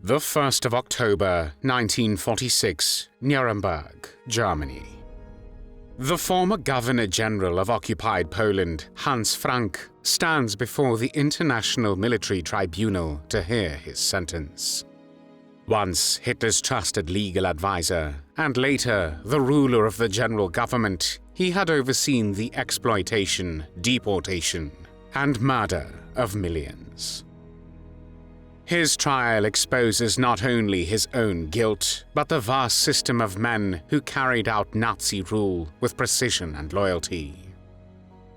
The 1st of October, 1946, Nuremberg, Germany. The former Governor-General of occupied Poland, Hans Frank, stands before the International Military Tribunal to hear his sentence. Once Hitler's trusted legal advisor, and later the ruler of the general government, he had overseen the exploitation, deportation, and murder of millions. His trial exposes not only his own guilt, but the vast system of men who carried out Nazi rule with precision and loyalty.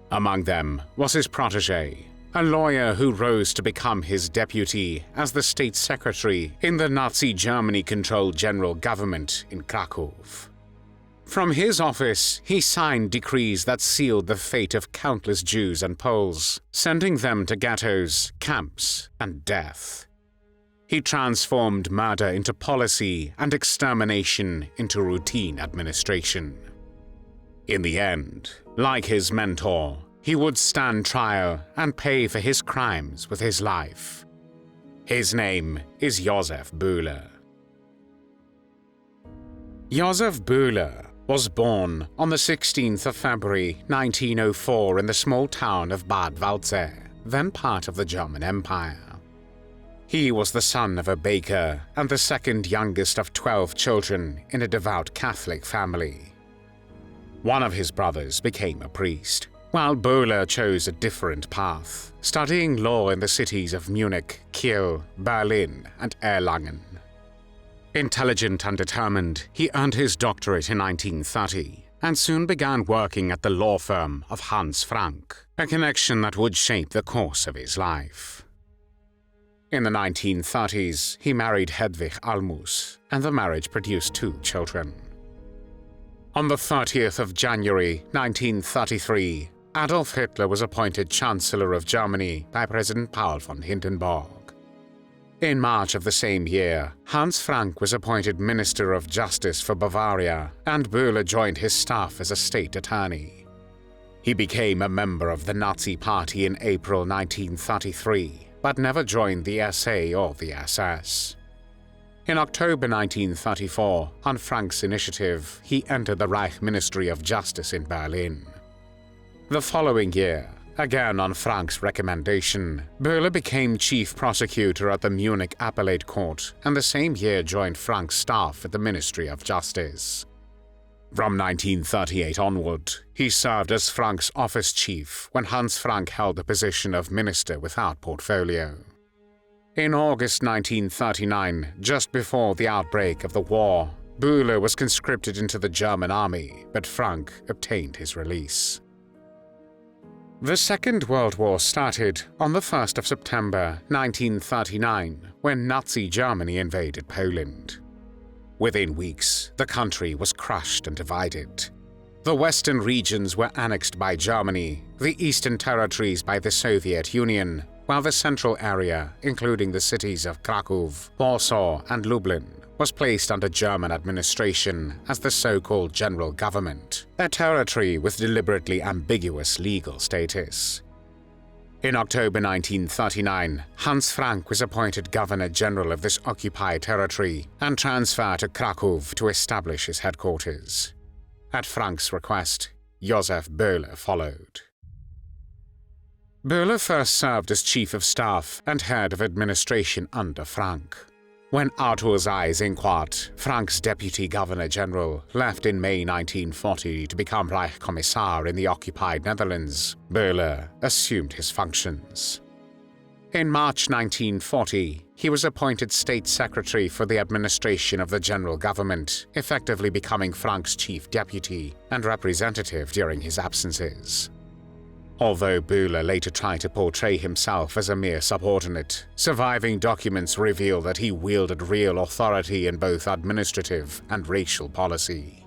Among them was his protege, a lawyer who rose to become his deputy as the state secretary in the Nazi Germany-controlled general government in Kraków. From his office, he signed decrees that sealed the fate of countless Jews and Poles, sending them to ghettos, camps, and death. He transformed murder into policy and extermination into routine administration. In the end, like his mentor, he would stand trial and pay for his crimes with his life. His name is Josef Bühler. Josef Bühler was born on the 16th of February 1904 in the small town of Bad Wannsee, then part of the German Empire. He was the son of a baker and the second youngest of 12 children in a devout Catholic family. One of his brothers became a priest, while Bühler chose a different path, studying law in the cities of Munich, Kiel, Berlin, and Erlangen. Intelligent and determined, he earned his doctorate in 1930 and soon began working at the law firm of Hans Frank, a connection that would shape the course of his life. In the 1930s, he married Hedwig Almus, and the marriage produced 2 children. On the 30th of January 1933, Adolf Hitler was appointed Chancellor of Germany by President Paul von Hindenburg. In March of the same year, Hans Frank was appointed Minister of Justice for Bavaria, and Bühler joined his staff as a state attorney. He became a member of the Nazi Party in April 1933, but never joined the SA or the SS. In October 1934, on Frank's initiative, he entered the Reich Ministry of Justice in Berlin. The following year, again on Frank's recommendation, Bühler became chief prosecutor at the Munich Appellate Court, and the same year joined Frank's staff at the Ministry of Justice. From 1938 onward, he served as Frank's office chief when Hans Frank held the position of minister without portfolio. In August 1939, just before the outbreak of the war, Bühler was conscripted into the German army, but Frank obtained his release. The Second World War started on the 1st of September 1939, when Nazi Germany invaded Poland. Within weeks, the country was crushed and divided. The western regions were annexed by Germany, the eastern territories by the Soviet Union, while the central area, including the cities of Kraków, Warsaw, and Lublin, was placed under German administration as the so-called general government, a territory with deliberately ambiguous legal status. In October 1939, Hans Frank was appointed Governor-General of this occupied territory and transferred to Kraków to establish his headquarters. At Frank's request, Josef Bühler followed. Bühler first served as Chief of Staff and Head of Administration under Frank. When Arthur Seyss-Inquart, Frank's Deputy Governor-General, left in May 1940 to become Reichskommissar in the occupied Netherlands, Bühler assumed his functions. In March 1940, he was appointed State Secretary for the administration of the general government, effectively becoming Frank's chief deputy and representative during his absences. Although Bühler later tried to portray himself as a mere subordinate, surviving documents reveal that he wielded real authority in both administrative and racial policy.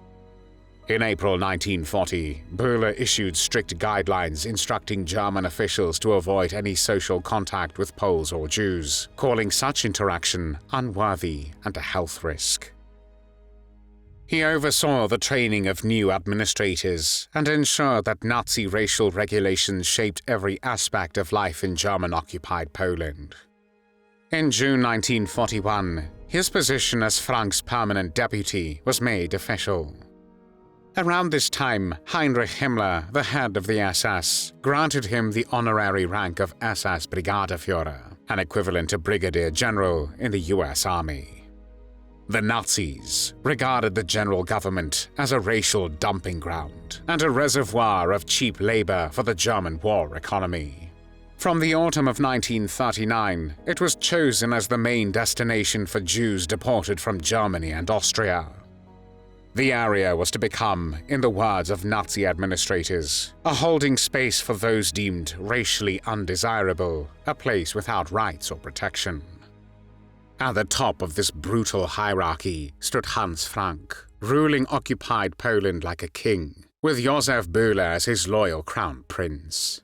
In April 1940, Bühler issued strict guidelines instructing German officials to avoid any social contact with Poles or Jews, calling such interaction unworthy and a health risk. He oversaw the training of new administrators and ensured that Nazi racial regulations shaped every aspect of life in German-occupied Poland. In June 1941, his position as Frank's permanent deputy was made official. Around this time, Heinrich Himmler, the head of the SS, granted him the honorary rank of SS Brigadeführer, an equivalent to brigadier general in the US Army. The Nazis regarded the general government as a racial dumping ground and a reservoir of cheap labor for the German war economy. From the autumn of 1939, it was chosen as the main destination for Jews deported from Germany and Austria. The area was to become, in the words of Nazi administrators, a holding space for those deemed racially undesirable, a place without rights or protection. At the top of this brutal hierarchy stood Hans Frank, ruling occupied Poland like a king, with Josef Bühler as his loyal crown prince.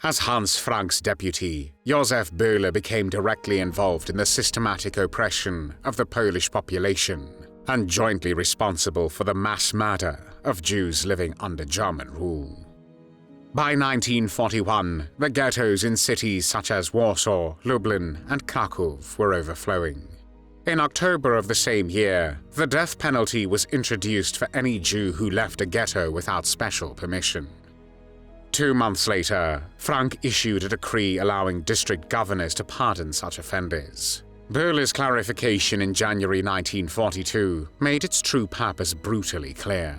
As Hans Frank's deputy, Josef Bühler became directly involved in the systematic oppression of the Polish population and jointly responsible for the mass murder of Jews living under German rule. By 1941, the ghettos in cities such as Warsaw, Lublin, and Kraków were overflowing. In October of the same year, the death penalty was introduced for any Jew who left a ghetto without special permission. 2 months later, Frank issued a decree allowing district governors to pardon such offenders. Bühler's clarification in January 1942 made its true purpose brutally clear.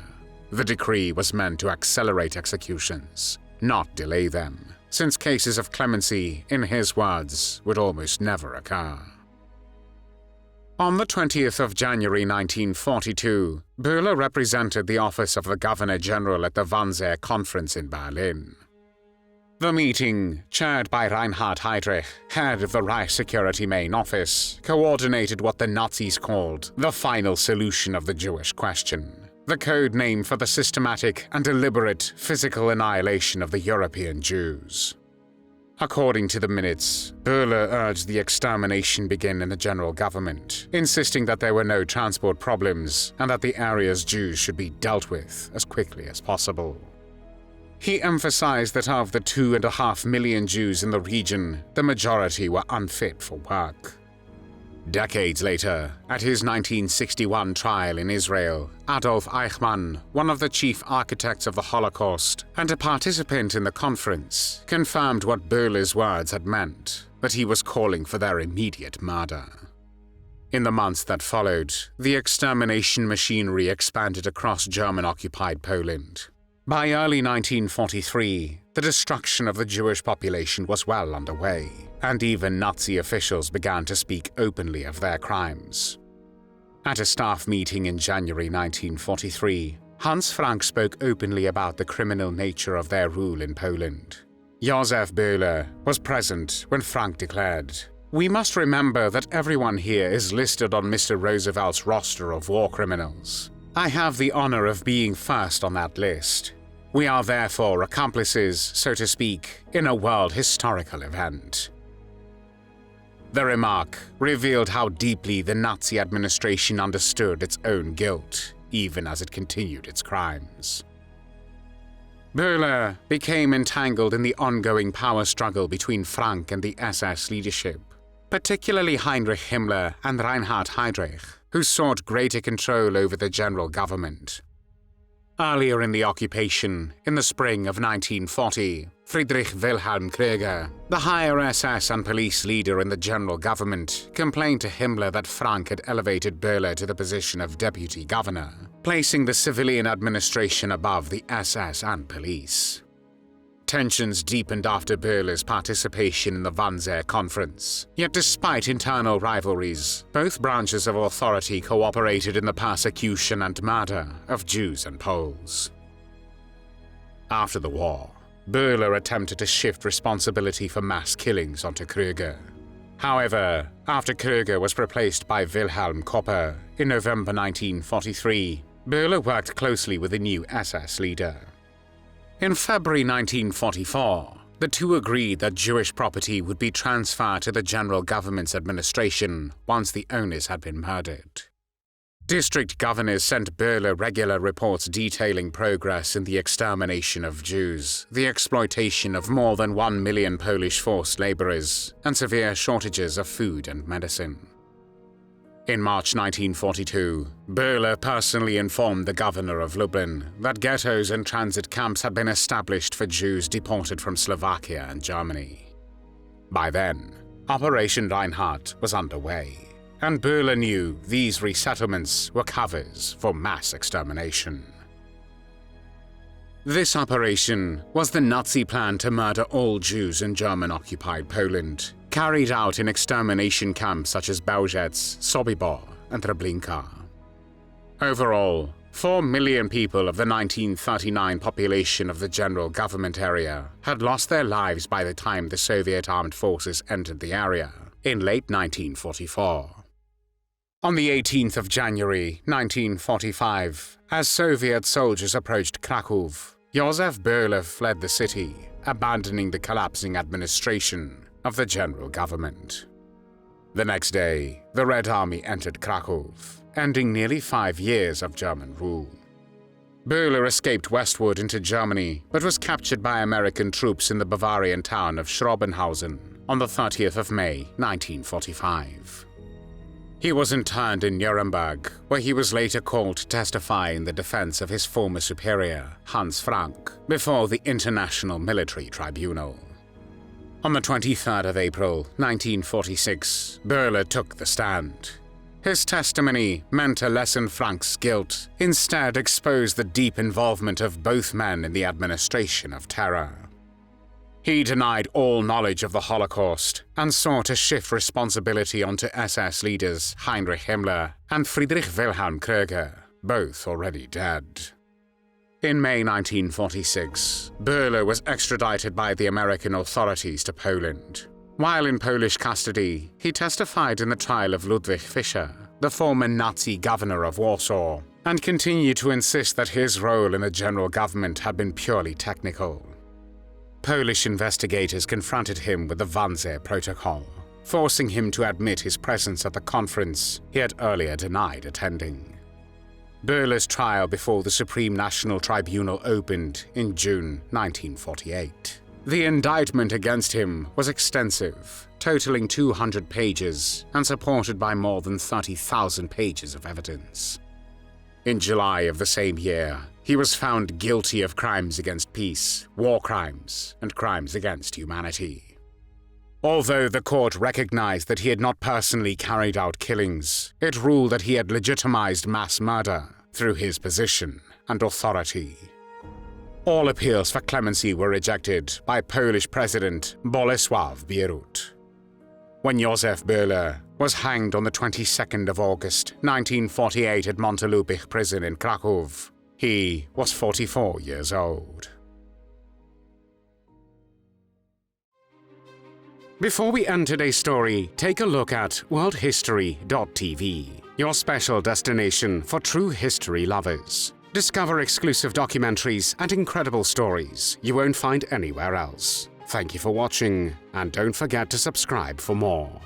The decree was meant to accelerate executions, not delay them, since cases of clemency, in his words, would almost never occur. On the 20th of January 1942, Bühler represented the office of the Governor-General at the Wannsee Conference in Berlin. The meeting, chaired by Reinhard Heydrich, head of the Reich Security Main Office, coordinated what the Nazis called the final solution of the Jewish question, the code name for the systematic and deliberate physical annihilation of the European Jews. According to the minutes, Bühler urged the extermination begin in the general government, insisting that there were no transport problems and that the area's Jews should be dealt with as quickly as possible. He emphasized that of the 2.5 million Jews in the region, the majority were unfit for work. Decades later, at his 1961 trial in Israel, Adolf Eichmann, one of the chief architects of the Holocaust and a participant in the conference, confirmed what Bühler's words had meant, that he was calling for their immediate murder. In the months that followed, the extermination machinery expanded across German-occupied Poland. By early 1943, the destruction of the Jewish population was well underway, and even Nazi officials began to speak openly of their crimes. At a staff meeting in January 1943, Hans Frank spoke openly about the criminal nature of their rule in Poland. Josef Bühler was present when Frank declared, "We must remember that everyone here is listed on Mr. Roosevelt's roster of war criminals. I have the honor of being first on that list. We are therefore accomplices, so to speak, in a world historical event." The remark revealed how deeply the Nazi administration understood its own guilt, even as it continued its crimes. Bühler became entangled in the ongoing power struggle between Frank and the SS leadership, particularly Heinrich Himmler and Reinhard Heydrich, who sought greater control over the general government. Earlier in the occupation, in the spring of 1940, Friedrich Wilhelm Krieger, the higher SS and police leader in the general government, complained to Himmler that Frank had elevated Bühler to the position of deputy governor, placing the civilian administration above the SS and police. Tensions deepened after Bühler's participation in the Wannsee Conference. Yet despite internal rivalries, both branches of authority cooperated in the persecution and murder of Jews and Poles. After the war, Bühler attempted to shift responsibility for mass killings onto Krieger. However, after Krieger was replaced by Wilhelm Kopper in November 1943, Bühler worked closely with the new SS leader. In February 1944, the two agreed that Jewish property would be transferred to the general government's administration once the owners had been murdered. District governors sent Bühler regular reports detailing progress in the extermination of Jews, the exploitation of more than 1 million Polish forced laborers, and severe shortages of food and medicine. In March 1942, Bühler personally informed the governor of Lublin that ghettos and transit camps had been established for Jews deported from Slovakia and Germany. By then, Operation Reinhardt was underway, and Bühler knew these resettlements were covers for mass extermination. This operation was the Nazi plan to murder all Jews in German-occupied Poland, carried out in extermination camps such as Bełżec, Sobibor, and Treblinka. Overall, 4 million people of the 1939 population of the general government area had lost their lives by the time the Soviet armed forces entered the area in late 1944. On the 18th of January 1945, as Soviet soldiers approached Kraków, Josef Bühler fled the city, abandoning the collapsing administration of the general government. The next day, the Red Army entered Kraków, ending nearly 5 years of German rule. Bühler escaped westward into Germany, but was captured by American troops in the Bavarian town of Schrobenhausen on the 30th of May 1945. He was interned in Nuremberg, where he was later called to testify in the defense of his former superior, Hans Frank, before the International Military Tribunal. On the 23rd of April 1946, Bühler took the stand. His testimony meant to lessen Frank's guilt, instead exposed the deep involvement of both men in the administration of terror. He denied all knowledge of the Holocaust and sought to shift responsibility onto SS leaders Heinrich Himmler and Friedrich Wilhelm Kröger, both already dead. In May 1946, Bühler was extradited by the American authorities to Poland. While in Polish custody, he testified in the trial of Ludwig Fischer, the former Nazi governor of Warsaw, and continued to insist that his role in the general government had been purely technical. Polish investigators confronted him with the Wannsee Protocol, forcing him to admit his presence at the conference he had earlier denied attending. Bühler's trial before the Supreme National Tribunal opened in June 1948. The indictment against him was extensive, totaling 200 pages and supported by more than 30,000 pages of evidence. In July of the same year, he was found guilty of crimes against peace, war crimes, and crimes against humanity. Although the court recognized that he had not personally carried out killings, it ruled that he had legitimized mass murder through his position and authority. All appeals for clemency were rejected by Polish President Bolesław Bierut. When Josef Bühler was hanged on the 22nd of August 1948 at Montelupich prison in Kraków, he was 44 years old. Before we end today's story, take a look at worldhistory.tv, your special destination for true history lovers. Discover exclusive documentaries and incredible stories you won't find anywhere else. Thank you for watching, and don't forget to subscribe for more.